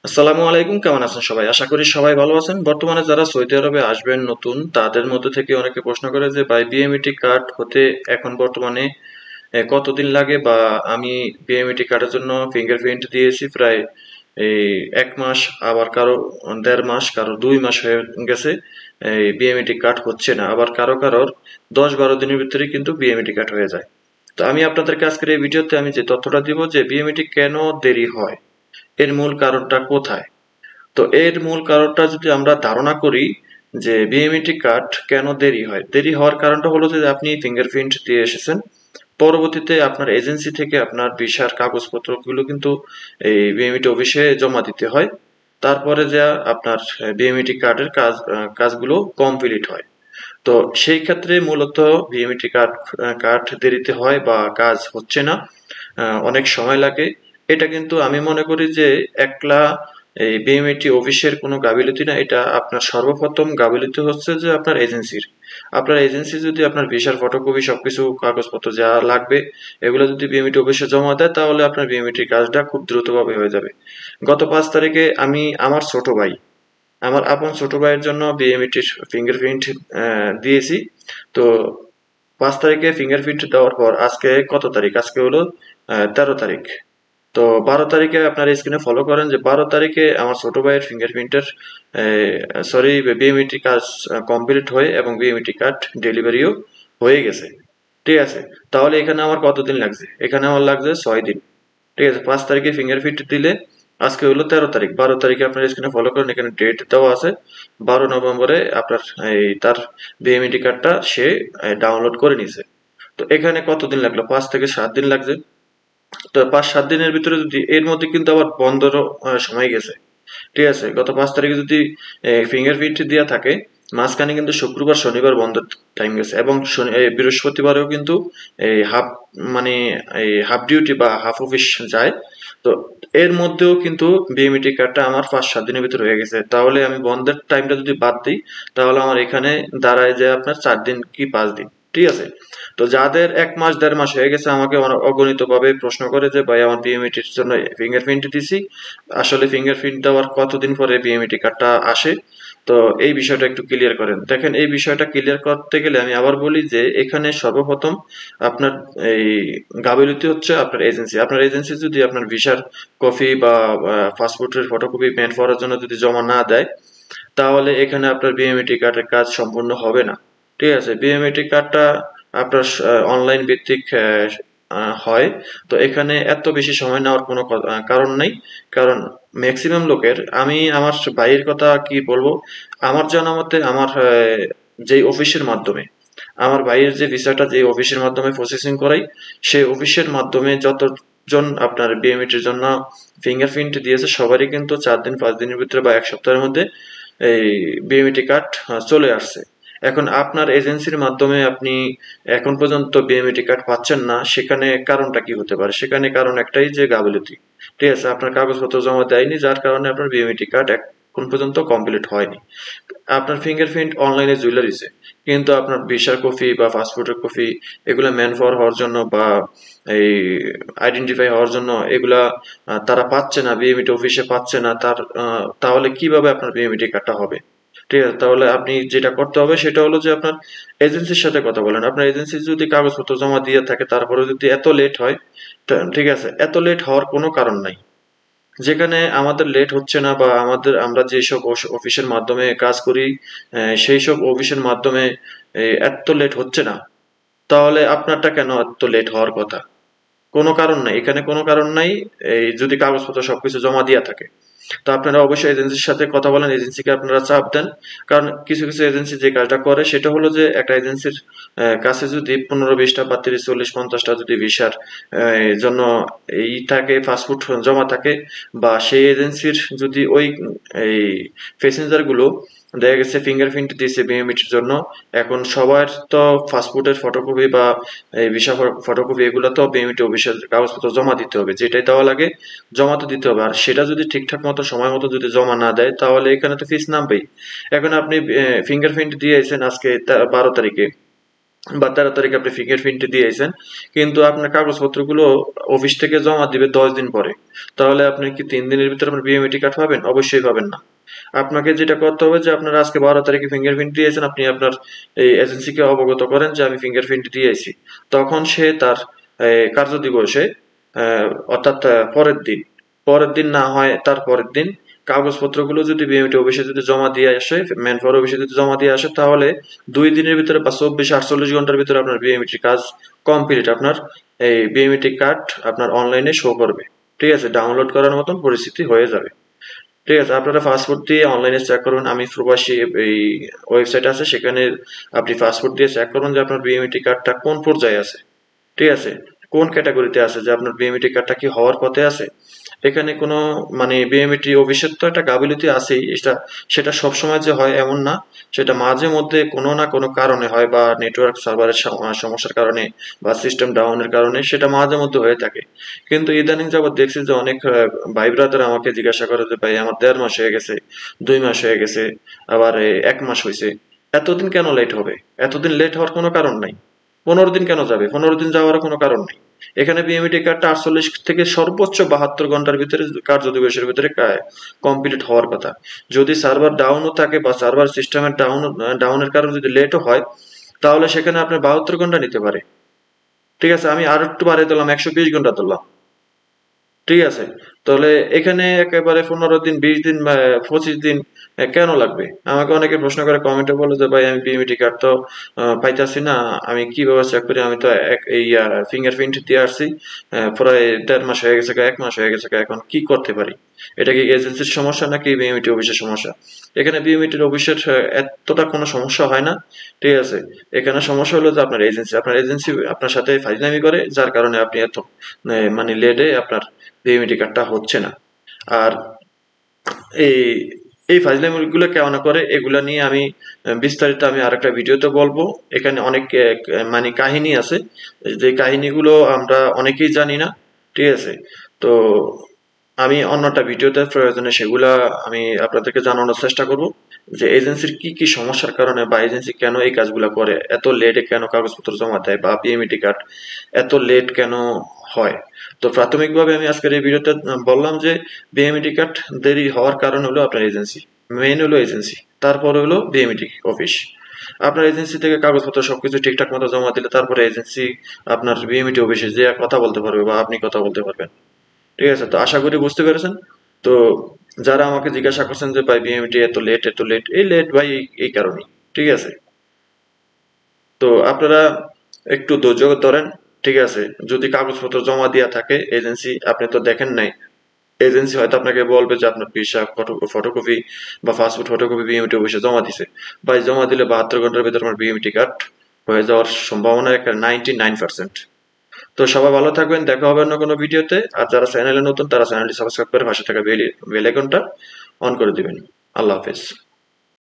আসসালামু আলাইকুম, কেমন আছেন সবাই? আশা করি সবাই ভালো আছেন। বর্তমানে যারা সৌদি আরবে আসবেন নতুন, তাদের মধ্যে থেকে অনেকে প্রশ্ন করে যে ভাই বিএমইটি কার্ড হতে এখন বর্তমানে কতদিন লাগে, বা আমি বিএমইটি কার্ডের জন্য ফিঙ্গারপ্রিন্ট দিয়েছি প্রায় এই 1 মাস, আবার কারো 1.5 মাস, কারো 2 মাস হয়ে গেছে। এই বিএমইটি কার্ড হচ্ছে না, আবার কারোর 10-12 দিনের ভিতরে কিন্তু বিএমইটি কার্ড হয়ে যায়। তো আমি আপনাদেরকে আজকের এই ভিডিওতে আমি যে তথ্যটা দিব যে বিএমইটি কেন দেরি হয়, এর মূল কারণটা কোথায়। তো এর মূল কারণটা যদি আমরা ধারণা করি যে বিএমইটি কার্ড কেন দেরি হয়, দেরি হওয়ার কারণটা হলো যে আপনি ফিঙ্গারপ্রিন্ট দিয়ে এসেছেন, পরবর্তীতে আপনার এজেন্সি থেকে আপনার ভিসার কাগজপত্রগুলো কিন্তু এই বিএমইটি অফিসে জমা দিতে হয়। তারপরে যা আপনার বিএমইটি কার্ডের কাজগুলো কমপ্লিট হয়। তো সেই ক্ষেত্রে মূলত বিএমইটি কার্ড দেরিতে হয় বা কাজ হচ্ছে না, অনেক সময় লাগে। এটা কিন্তু আমি মনে করি যে একলা এই বিএমইটি অফিসের কোনো গাফিলতি না, এটা আপনার সর্বপ্রথম গাফিলতি হচ্ছে যে আপনার এজেন্সির। আপনার এজেন্সি যদি আপনার ভিসার ফটোকপি সবকিছু কাগজপত্র যা লাগবে এগুলো যদি বিএমইটি অফিসে জমা দেয়, তাহলে আপনার বিএমইটি কাজটা খুব দ্রুতভাবে হয়ে যাবে। গত 5 তারিখে আমি আমার ছোট ভাই, আমার আপন ছোট ভাইয়ের জন্য বিএমইটির ফিঙ্গারপ্রিন্ট দিয়েছি। তো 5 তারিখে ফিঙ্গারপ্রিন্ট দেওয়ার পর আজকে কত তারিখ? আজকে হলো 13 তারিখ। তো 12 তারিখে আপনার স্ক্রিনে ফলো করেন যে 12 তারিখে আমার ছোট ভাইয়ের ফিঙ্গারপ্রিন্টের সরি বিএমইটি কাজ কমপ্লিট হয়ে এবং বিএমইটি কার্ড ডেলিভারিও হয়ে গেছে। ঠিক আছে, তাহলে এখানে আমার কতদিন লাগছে? এখানে আমার লাগছে 6 দিন। ঠিক আছে, 5 তারিখে ফিঙ্গারপ্রিন্ট দিলে আজকে হলো 13 তারিখ, 12 তারিখে আপনার স্ক্রিনে ফলো করেন, এখানে ডেট দেওয়া আছে 12 নভেম্বরে আপনার তার বিএমইটি কার্ডটা সে ডাউনলোড করে নিছে। তো এখানে কতদিন লাগলো? 5 থেকে 7 দিন লাগছে। তো 5-7 দিনের ভিতরে যদি এর মধ্যে কিন্তু আবার বন্ধেরও সময় গেছে। ঠিক আছে, গত 5 তারিখে যদি ফিঙ্গারপ্রিন্ট দেওয়া থাকে, মাঝখানে কিন্তু শুক্রবার শনিবার বন্ধের টাইম গেছে, এবং বৃহস্পতিবারেও কিন্তু এই হাফ মানে এই হাফ ডিউটি বা হাফ অফিস যায়। তো এর মধ্যেও কিন্তু বিএমইটি কার্ডটা আমার 5-7 দিনের ভিতরে হয়ে গেছে। তাহলে আমি বন্ধের টাইমটা যদি বাদ দিই, তাহলে আমার এখানে দাঁড়ায় যে আপনার 4 দিন কি 5 দিন। ঠিক আছে, তো যাদের 1 মাস 1.5 মাস হয়ে গেছে আমাকে অগণিত ভাবে প্রশ্ন করে যে ভাই আমার বিএমইটির জন্য ফিঙ্গারপ্রিন্ট দিছি, আসলে ফিঙ্গারপ্রিন্ট দেওয়ার কতদিন পরে বিএমইটি কার্ডটা আসে। তো এই বিষয়টা একটু ক্লিয়ার করেন। দেখেন, এই বিষয়টা ক্লিয়ার করতে গেলে আমি আবার বলি যে এখানে সর্বপ্রথম আপনার এই গাফিলতি হচ্ছে আপনার এজেন্সি। আপনার এজেন্সি যদি আপনার ভিসার কপি বা পাসপোর্টের ফটোকপি মেল করার জন্য যদি জমা না দেয়, তাহলে এখানে আপনার বিএমইটি কার্ডের কাজ সম্পূর্ণ হবে না। ঠিক আছে, বিএমইটি কার্ডটা আপনার অনলাইন ভিত্তিক হয়। তো এখানে এত বেশি সময় নেওয়ার কোনো কারণ নাই। কারণ ম্যাক্সিমাম লোকের, আমি আমার ভাইয়ের কথা কি বলবো, আমার জানা মতে আমার যেই অফিসের মাধ্যমে আমার ভাইয়ের যে ভিসাটা যে অফিসের মাধ্যমে প্রসেসিং করাই, সেই অফিসের মাধ্যমে যতজন আপনার বিএমইটির জন্য ফিঙ্গারপ্রিন্ট দিয়েছে সবারই কিন্তু 4-5 দিনের ভিতরে বা 1 সপ্তাহের মধ্যে এই বিএমইটি কার্ড চলে আসছে। এখন আপনার এজেন্সির মাধ্যমে আপনি এখন পর্যন্ত বিএমইটি কার্ড পাচ্ছেন না, সেখানে কারণটা কি হতে পারে? সেখানে কারণ একটাই, যে গাফিলতি। ঠিক আছে, আপনার কাগজপত্র জমা দেয়নি, যার কারণে আপনার বিএমইটি কার্ড এখন পর্যন্ত কমপ্লিট হয়নি। আপনার ফিঙ্গারপ্রিন্ট অনলাইনে ঝুলে রয়েছে, কিন্তু আপনার ভিসার কপি বা পাসপোর্টের কপি এগুলা ম্যান পাওয়ার হওয়ার জন্য বা এই আইডেন্টিফাই হওয়ার জন্য এগুলা তারা পাচ্ছে না, বিএমইটি অফিসে পাচ্ছে না। তাহলে কিভাবে আপনার বিএমইটি কার্ডটা হবে? ঠিক আছে, তাহলে আপনি যেটা করতে হবে সেটা হলো যে আপনার এজেন্সির সাথে কথা বলেন। আপনার এজেন্সি যদি কাগজপত্র জমা দিয়ে থাকে তারপরে যদি এত লেট হয়, ঠিক আছে, এত লেট হওয়ার কোনো কারণ নাই। যেখানে আমাদের লেট হচ্ছে না, বা আমরা যেসব অফিসের মাধ্যমে কাজ করি সেই সব অফিসের মাধ্যমে এত লেট হচ্ছে না, তাহলে আপনারটা কেন এত লেট হওয়ার কথা? কোনো কারণ নাই, এখানে কোনো কারণ নাই। এই যদি কাগজপত্র সবকিছু জমা দিয়া থাকে, তো আপনারা অবশ্যই এজেন্সির সাথে কথা বলেন, এজেন্সিকে আপনারা চাপ দেন। কারণ কিছু কিছু এজেন্সি যে কাজটা করে সেটা হলো যে একটা এজেন্সির কাছে যদি 15-20টা বা 30-40-50টা যদি ভিসার জন্য এই থাকে, পাসপোর্ট জমা থাকে, বা সেই এজেন্সির যদি ওই এই প্যাসেঞ্জার গুলো দেখা গেছে ফিঙ্গারপ্রিন্ট দিয়েছে বিএমইটির জন্য, এখন সবার তো পাসপোর্টের ফটোকপি বা এই ভিসা ফটোকপি এগুলো তো বিএমইটি অফিসের কাগজপত্র জমা দিতে হবে, যেটাই দেওয়া লাগে জমা তো দিতে হবে। আর সেটা যদি ঠিকঠাক মতো সময় মতো যদি জমা না দেয়, তাহলে এখানে তো ফিস নামবেই। এখন আপনি ফিঙ্গারপ্রিন্ট দিয়েছেন আজকে 12 তারিখে, বা 13 তারিখে আপনি ফিঙ্গারপ্রিন্ট দিয়েছেন, কিন্তু আপনার কাগজপত্রগুলো অফিস থেকে জমা দিবে 10 দিন পরে, তাহলে আপনি কি 3 দিনের ভিতরে আপনার বিএমইটি কার্ড পাবেন? অবশ্যই পাবেন না। আপনাকে যেটা করতে হবে যে আপনার আজকে 12 তারিখে ফিঙ্গারপ্রিন্ট দিয়েছেন, আপনি আপনার এই এজেন্সিকে অবগত করেন যে আমি ফিঙ্গারপ্রিন্ট দিয়েছি। তখন সে তার কার্য দিবসে অর্থাৎ পরের দিন না হয় তার পরের দিন কাগজপত্রগুলো যদি বিএমইটি অফিসে যদি জমা দিয়ে আসে, ম্যান পাওয়ার অফিসে যদি জমা দিয়ে আসে, তাহলে 2 দিনের ভিতরে বা 24-48 ঘন্টার ভিতরে আপনার বিএমইটি কাজ কমপ্লিট। আপনার এই বিএমইটি কার্ড আপনার অনলাইনে শো করবে। ঠিক আছে, ডাউনলোড করার মতন পরিস্থিতি হয়ে যাবে। ঠিক আছে, আপনারা পাসপোর্ট দিয়ে অনলাইনে চেক করবেন। আমি প্রবাসী এই ওয়েবসাইট আছে, সেখানে আপনি পাসপোর্ট দিয়ে চেক করবেন যে আপনার বিএমইটি কার্ডটা কোন পর্যায়ে আছে। ঠিক আছে, কোন ক্যাটাগরিতে আছে, যে আপনার বিএমইটি কার্ডটা কি হওয়ার পথে আছে। এখানে কোনো মানে বিএমইটি অফিসের তো একটা গাফিলতি আছেই, সেটা সবসময় যে হয় এমন না, সেটা মাঝে মধ্যে কোনো না কোনো কারণে হয়, বা নেটওয়ার্ক সার্ভারের সমস্যার কারণে বা সিস্টেম ডাউনের কারণে সেটা মাঝে মধ্যে হয়ে থাকে। কিন্তু ইদানিং যাবত দেখছি যে অনেক ভাই ব্রাদার আমাকে জিজ্ঞাসা করে যে ভাই আমার 1.5 মাস হয়ে গেছে, 2 মাস হয়ে গেছে, আবার 1 মাস হয়েছে, এতদিন কেন লেট হবে? এতদিন লেট হওয়ার কোনো কারণ নাই। 15 দিন কেন যাবে? 15 দিন যাওয়ার কোনো কারণ নেই। এখানে বিএমইটি কার্ডটা 48 থেকে সর্বোচ্চ 72 ঘন্টার ভিতরে, কার্য দিবসের ভিতরে কমপ্লিট হওয়ার কথা। যদি সার্ভার ডাউনও থাকে বা সার্ভার সিস্টেমের ডাউনের কারণে যদি লেটও হয়, তাহলে সেখানে আপনার 72 ঘন্টা নিতে পারে। ঠিক আছে, আমি আর একটু বাড়িয়ে দিলাম, 120 ঘন্টা ধরলাম। ঠিক আছে, তাহলে এখানে একেবারে 15 দিন, 20 দিন বা 25 দিন কেন লাগবে? আমাকে অনেকে প্রশ্ন করে, কমেন্টে বলে যে ভাই আমি বিএমইটি কার্ড তো পাইতাছি না, আমি কিভাবে চেক করি? আমি তো এই ফিঙ্গারপ্রিন্ট দিয়ে আসছি, প্রায় 1.5 মাস হয়ে গেছে, 1 মাস হয়ে গেছে, এখন কি করতে পারি? এটা কি এজেন্সির সমস্যা নাকি বিএমইটি অফিসের সমস্যা? এখানে বিএমইটির অফিসের এতটা কোনো সমস্যা হয় না। ঠিক আছে, এখানে সমস্যা হলো যে আপনার এজেন্সি আপনার সাথে ফাইজলামি করে, যার কারণে আপনি এত মানে লেটে আপনার বিএমইটি কার্ডটা হচ্ছে না। আর এই এই ফাজলামিগুলো কেন করে, এগুলা নিয়ে আমি বিস্তারিত আমি আরেকটা ভিডিওতে বলবো। এখানে অনেক মানে কাহিনী আছে, যে কাহিনীগুলো আমরা অনেকেই জানি না। ঠিক আছে, তো আমি অন্যটা ভিডিওতে প্রয়োজনে সেগুলা আমি আপনাদেরকে জানানোর চেষ্টা করব, যে এজেন্সির কি কি সমস্যার কারণে, বা এজেন্সি কেন এই কাজগুলা করে, এত লেটে কেন কাগজপত্র জমা দেয়, বা বিএমইটি কার্ড এত লেট কেন হয়। তো প্রাথমিকভাবে আমি আজকের এই ভিডিওতে বললাম যে বিএমইটি কার্ড দেরি হওয়ার কারণ হলো আপনার এজেন্সি, মেইন হলো এজেন্সি, তারপরে হলো বিএমইটি অফিস। আপনার এজেন্সি থেকে কাগজপত্র সবকিছু ঠিকঠাক মতো জমা দিলে তারপরে এজেন্সি আপনার বিএমইটি অফিসে যে কথা বলতে পারবে, বা আপনি কথা বলতে পারবেন। ঠিক আছে, তো আশা করি বুঝতে পেরেছেন। তো যারা আমাকে জিজ্ঞাসা করছেন যে ভাই বিএমইটি এত লেট, এই লেট ভাই এই কারণেই। ঠিক আছে, তো আপনারা একটু ধৈর্য ধরেন। ঠিক আছে, যদি কাগজপত্র জমা দেওয়া থাকে এজেন্সি, আপনি তো দেখেন নাই, এজেন্সি হয়তো আপনাকে বলবে যে আপনার ভিসা ফটোকপি বা পাসপোর্ট ফটোকপি বিএমইটি অফিসে জমা দিছে, বা জমা দিলে 72 ঘন্টার ভিতরে আমার বিএমইটি কার্ড হয়ে যাওয়ার সম্ভাবনা একটা 99%। তো সবাই ভালো থাকবেন, দেখা হবে অন্য কোনো ভিডিওতে। আর যারা চ্যানেলে নতুন, তারা চ্যানেলটি সাবস্ক্রাইব করে পাশে থাকা বেল আইকনটা অন করে দিবেন। আল্লাহ হাফেজ।